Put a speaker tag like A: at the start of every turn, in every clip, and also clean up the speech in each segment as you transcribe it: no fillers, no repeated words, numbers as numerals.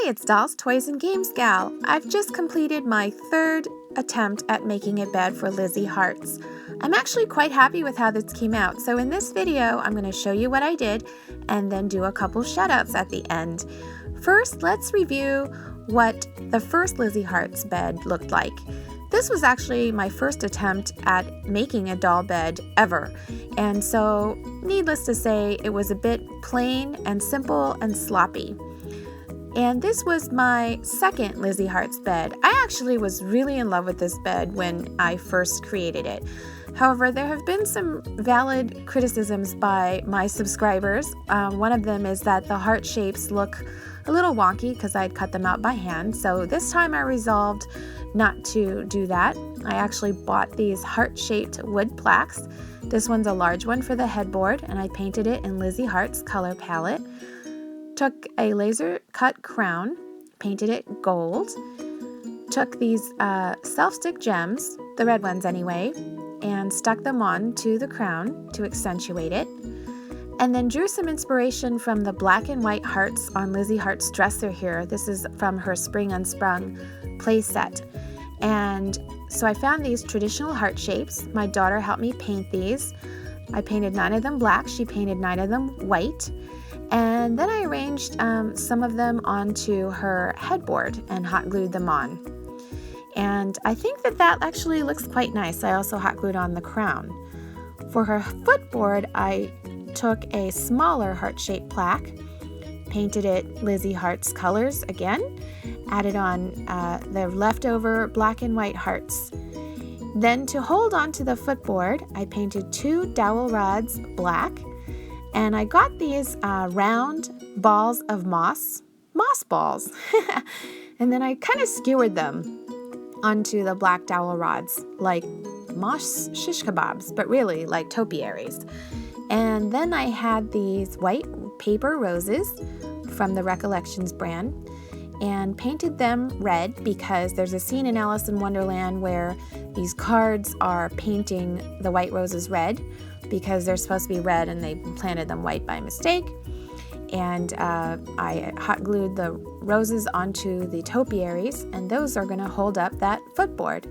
A: Hey, it's Dolls, Toys, and Games Gal. I've just completed my third attempt at making a bed for Lizzie Hearts. I'm actually quite happy with how this came out, so in this video I'm going to show you what I did and then do a couple shoutouts at the end. First, let's review what the first Lizzie Hearts bed looked like. This was actually my first attempt at making a doll bed ever, and so needless to say, it was a bit plain and simple and sloppy. And this was my second Lizzie Hearts bed. I actually was really in love with this bed when I first created it. However, there have been some valid criticisms by my subscribers. One of them is that the heart shapes look a little wonky because I'd cut them out by hand. So this time I resolved not to do that. I actually bought these heart-shaped wood plaques. This one's a large one for the headboard, and I painted it in Lizzie Hearts color palette. Took a laser cut crown, painted it gold, took these self-stick gems, the red ones anyway, and stuck them on to the crown to accentuate it, and then drew some inspiration from the black and white hearts on Lizzie Hearts' dresser here. This is from her Spring Unsprung playset. And so I found these traditional heart shapes. My daughter helped me paint these. I painted 9 of them black, she painted 9 of them white. And then I arranged some of them onto her headboard and hot glued them on. And I think that actually looks quite nice. I also hot glued on the crown. For her footboard, I took a smaller heart-shaped plaque, painted it Lizzie Hearts colors again, added on the leftover black and white hearts. Then to hold on to the footboard, I painted 2 dowel rods black, and I got these round balls of moss balls, and then I kind of skewered them onto the black dowel rods like moss shish kebabs, but really like topiaries. And then I had these white paper roses from the Recollections brand and painted them red because there's a scene in Alice in Wonderland where these cards are painting the white roses red because they're supposed to be red and they planted them white by mistake. And I hot glued the roses onto the topiaries, and those are going to hold up that footboard.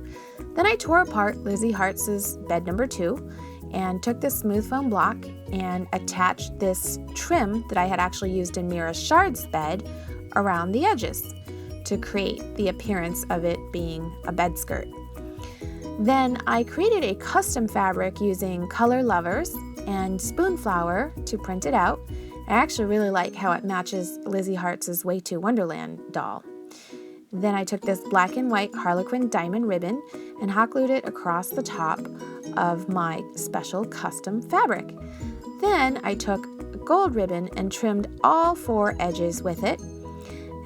A: Then I tore apart Lizzie Hearts' bed number 2 and took this smooth foam block and attached this trim that I had actually used in Mira Shard's bed around the edges to create the appearance of it being a bed skirt. Then I created a custom fabric using color lovers and spoon flower to print it out. I actually really like how it matches Lizzie Hearts' Way to Wonderland doll. Then I took this black and white Harlequin diamond ribbon and hot glued it across the top of my special custom fabric. Then I took gold ribbon and trimmed all 4 edges with it.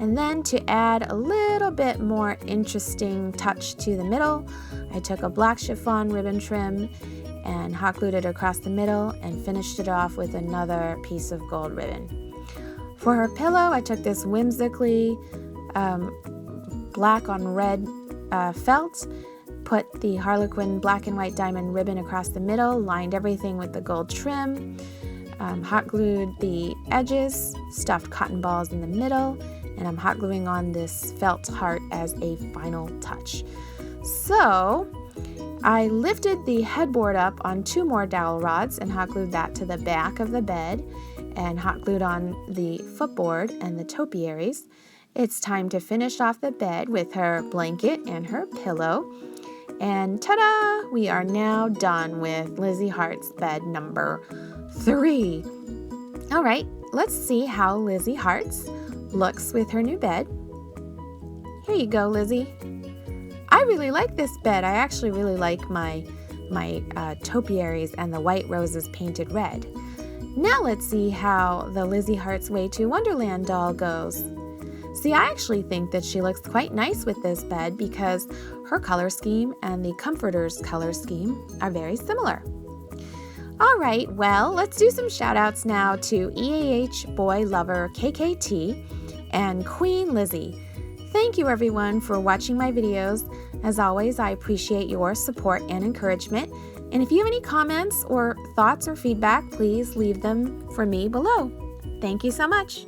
A: And then to add a little bit more interesting touch to the middle, I took a black chiffon ribbon trim and hot glued it across the middle and finished it off with another piece of gold ribbon. For her pillow, I took this whimsically black on red felt, put the Harlequin black and white diamond ribbon across the middle, lined everything with the gold trim, hot glued the edges, stuffed cotton balls in the middle, and I'm hot gluing on this felt heart as a final touch. So I lifted the headboard up on 2 more dowel rods and hot glued that to the back of the bed and hot glued on the footboard and the topiaries. It's time to finish off the bed with her blanket and her pillow. And ta-da! We are now done with Lizzie Hearts bed number 3. All right, let's see how Lizzie Hearts looks with her new bed. Here you go, Lizzie. I really like this bed. I actually really like my topiaries and the white roses painted red. Now let's see how the Lizzie Hearts Way to Wonderland doll goes. See, I actually think that she looks quite nice with this bed because her color scheme and the comforter's color scheme are very similar. All right, well, let's do some shout outs now to EAH Boy Lover KKT and Queen Lizzie. Thank you everyone for watching my videos. As always, I appreciate your support and encouragement. And if you have any comments or thoughts or feedback, please leave them for me below. Thank you so much.